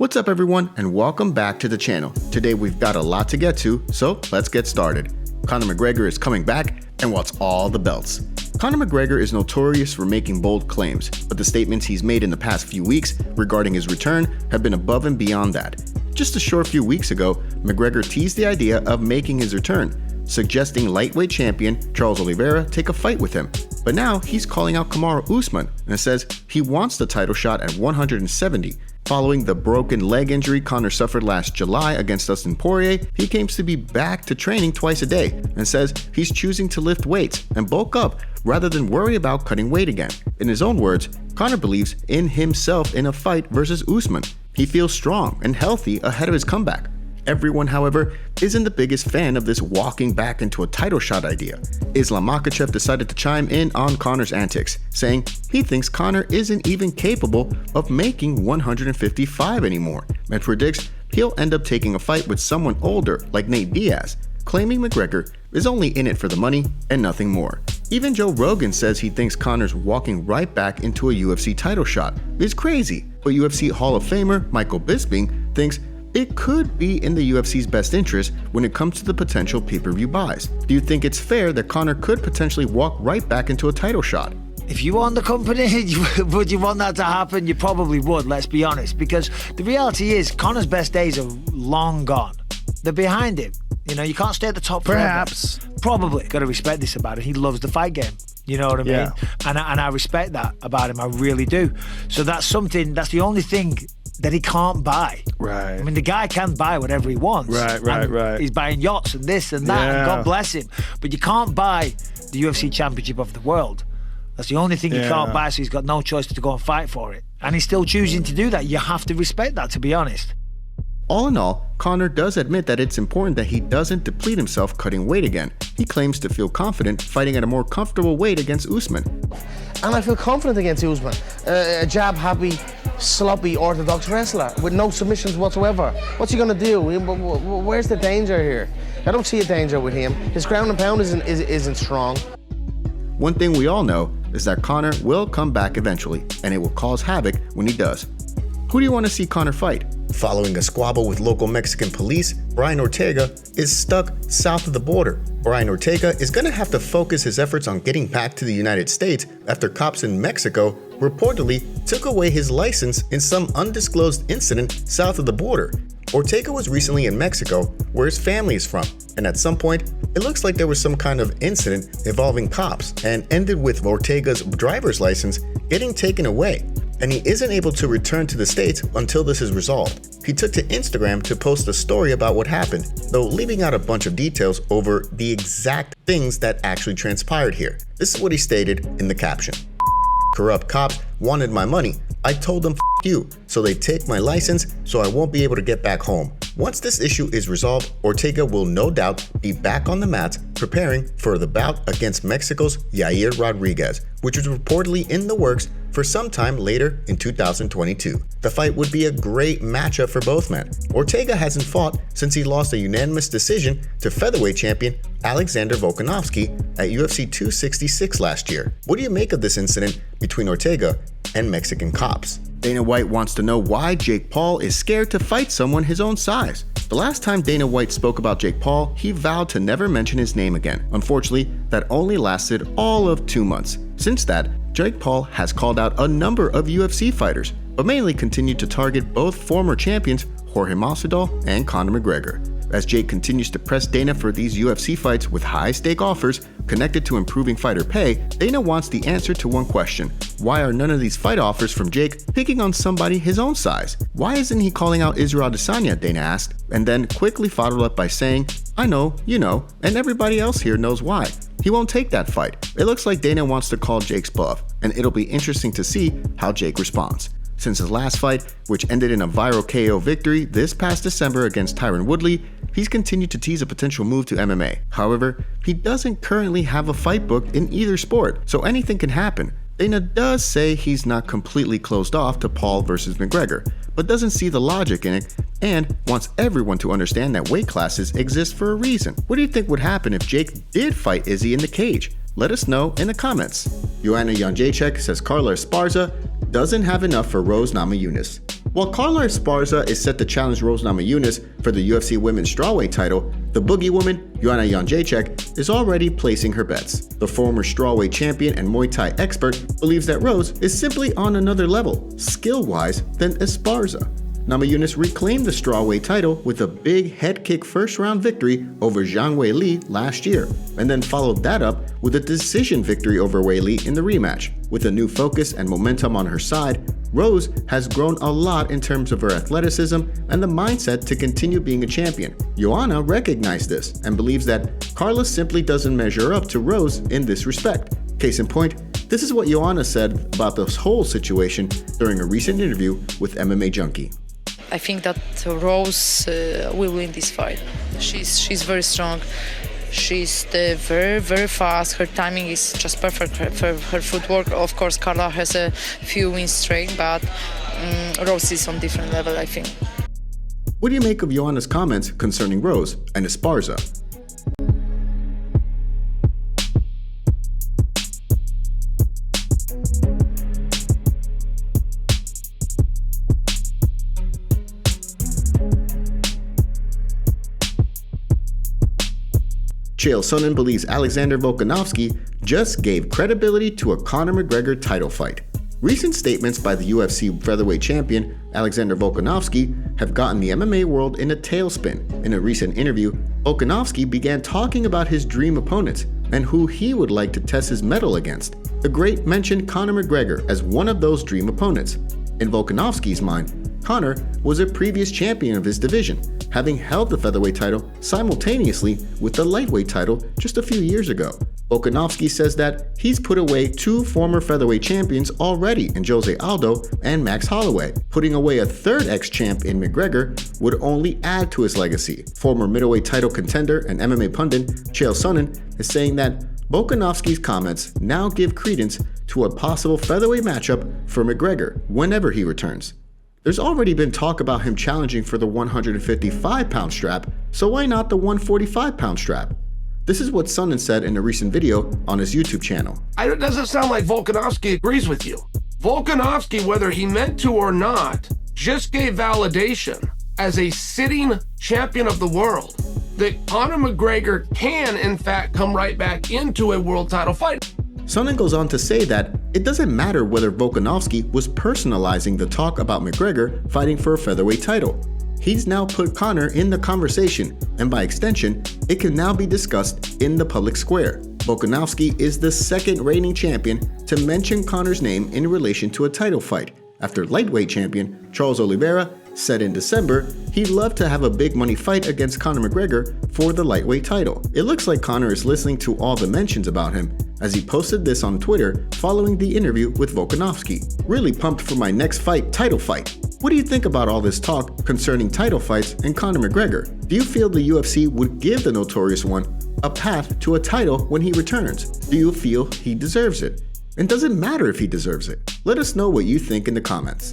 What's up everyone, and welcome back to the channel. Today we've got a lot to get to, so let's get started. Conor McGregor is coming back and wants all the belts. Conor McGregor is notorious for making bold claims, but the statements he's made in the past few weeks regarding his return have been above and beyond that. Just a short few weeks ago, McGregor teased the idea of making his return, suggesting lightweight champion Charles Oliveira take a fight with him. But now he's calling out Kamaru Usman and says he wants the title shot at 170. Following the broken leg injury Conor suffered last July against Dustin Poirier, he claims to be back to training twice a day and says he's choosing to lift weights and bulk up rather than worry about cutting weight again. In his own words, Conor believes in himself in a fight versus Usman. He feels strong and healthy ahead of his comeback. Everyone, however, isn't the biggest fan of this walking back into a title shot idea. Islam Makhachev decided to chime in on Conor's antics, saying he thinks Conor isn't even capable of making 155 anymore, and predicts he'll end up taking a fight with someone older like Nate Diaz, claiming McGregor is only in it for the money and nothing more. Even Joe Rogan says he thinks Conor's walking right back into a UFC title shot is crazy, but UFC Hall of Famer Michael Bisping thinks it could be in the UFC's best interest when it comes to the potential pay-per-view buys. Do you think it's fair that Conor could potentially walk right back into a title shot? If you own the company, would you want that to happen? You probably would, let's be honest, because the reality is Conor's best days are long gone. They're behind him. You know, you can't stay at the top forever. Perhaps. Probably. Got to respect this about him. He loves the fight game. You know what I mean? Yeah. And I respect that about him. I really do. So that's the only thing that he can't buy. Right. I mean, the guy can buy whatever he wants. Right. He's buying yachts and this and that, and God bless him. But you can't buy the UFC Championship of the world. That's the only thing you can't buy, so he's got no choice to go and fight for it. And he's still choosing to do that. You have to respect that, to be honest. All in all, Conor does admit that it's important that he doesn't deplete himself cutting weight again. He claims to feel confident fighting at a more comfortable weight against Usman. And I feel confident against Usman. A jab-happy, sloppy, orthodox wrestler with no submissions whatsoever. What's he gonna do? Where's the danger here? I don't see a danger with him. His ground and pound isn't strong. One thing we all know is that Conor will come back eventually, and it will cause havoc when he does. Who do you want to see Conor fight? Following a squabble with local Mexican police, Brian Ortega is stuck south of the border. Brian Ortega is going to have to focus his efforts on getting back to the United States after cops in Mexico reportedly took away his license in some undisclosed incident south of the border. Ortega was recently in Mexico, where his family is from, and at some point, it looks like there was some kind of incident involving cops and ended with Ortega's driver's license getting taken away, and he isn't able to return to the States until this is resolved. He took to Instagram to post a story about what happened, though leaving out a bunch of details over the exact things that actually transpired here. This is what he stated in the caption. Corrupt cops wanted my money. I told them, F you, so they take my license so I won't be able to get back home. Once this issue is resolved, Ortega will no doubt be back on the mats preparing for the bout against Mexico's Yair Rodriguez, which is reportedly in the works for some time later in 2022. The fight would be a great matchup for both men. Ortega hasn't fought since he lost a unanimous decision to featherweight champion Alexander Volkanovsky at UFC 266 last year. What do you make of this incident between Ortega and Mexican cops? Dana White wants to know why Jake Paul is scared to fight someone his own size. The last time Dana White spoke about Jake Paul, he vowed to never mention his name again. Unfortunately, that only lasted all of 2 months. Since that, Jake Paul has called out a number of UFC fighters, but mainly continued to target both former champions Jorge Masvidal and Conor McGregor. As Jake continues to press Dana for these UFC fights with high-stake offers connected to improving fighter pay, Dana wants the answer to one question. Why are none of these fight offers from Jake picking on somebody his own size? Why isn't he calling out Israel Adesanya, Dana asked, and then quickly followed up by saying, I know, you know, and everybody else here knows why. He won't take that fight. It looks like Dana wants to call Jake's bluff, and it'll be interesting to see how Jake responds. Since his last fight, which ended in a viral KO victory this past December against Tyron Woodley, he's continued to tease a potential move to MMA. However, he doesn't currently have a fight booked in either sport, so anything can happen. Dana does say he's not completely closed off to Paul versus McGregor, but doesn't see the logic in it and wants everyone to understand that weight classes exist for a reason. What do you think would happen if Jake did fight Izzy in the cage? Let us know in the comments. Joanna Jędrzejczyk says Carla Esparza doesn't have enough for Rose Namajunas. While Carla Esparza is set to challenge Rose Namajunas for the UFC Women's Strawweight title, the Boogie Woman, Joanna Jędrzejczyk, is already placing her bets. The former strawweight champion and Muay Thai expert believes that Rose is simply on another level, skill-wise, than Esparza. Namajunas reclaimed the strawweight title with a big head kick first-round victory over Zhang Weili last year, and then followed that up with a decision victory over Weili in the rematch. With a new focus and momentum on her side, Rose has grown a lot in terms of her athleticism and the mindset to continue being a champion. Joanna recognized this and believes that Carla simply doesn't measure up to Rose in this respect. Case in point, this is what Joanna said about this whole situation during a recent interview with MMA Junkie. I think that Rose will win this fight. She's very strong. She's very fast. Her timing is just perfect for her footwork. Of course, Carla has a few wins straight, but Rose is on different level, I think. What do you make of Joanna's comments concerning Rose and Esparza? Chael Sonnen believes Alexander Volkanovsky just gave credibility to a Conor McGregor title fight. Recent statements by the UFC featherweight champion Alexander Volkanovsky have gotten the MMA world in a tailspin. In a recent interview, Volkanovsky began talking about his dream opponents and who he would like to test his mettle against. The great mentioned Conor McGregor as one of those dream opponents. In Volkanovsky's mind, Conor was a previous champion of his division, having held the featherweight title simultaneously with the lightweight title just a few years ago. Volkanovski says that he's put away two former featherweight champions already in Jose Aldo and Max Holloway. Putting away a third ex-champ in McGregor would only add to his legacy. Former middleweight title contender and MMA pundit Chael Sonnen is saying that Volkanovski's comments now give credence to a possible featherweight matchup for McGregor whenever he returns. There's already been talk about him challenging for the 155-pound strap, so why not the 145-pound strap? This is what Sonnen said in a recent video on his YouTube channel. It doesn't sound like Volkanovski agrees with you. Volkanovski, whether he meant to or not, just gave validation as a sitting champion of the world that Conor McGregor can, in fact, come right back into a world title fight. Sonnen goes on to say that it doesn't matter whether Volkanovski was personalizing the talk about McGregor fighting for a featherweight title. He's now put Conor in the conversation, and by extension, it can now be discussed in the public square. Volkanovski is the second reigning champion to mention Conor's name in relation to a title fight, after lightweight champion Charles Oliveira said in December he'd love to have a big money fight against Conor McGregor for the lightweight title. It looks like Conor is listening to all the mentions about him, as he posted this on Twitter following the interview with Volkanovski. Really pumped for my next fight, title fight. What do you think about all this talk concerning title fights and Conor McGregor? Do you feel the UFC would give the Notorious One a path to a title when he returns? Do you feel he deserves it? And does it matter if he deserves it? Let us know what you think in the comments.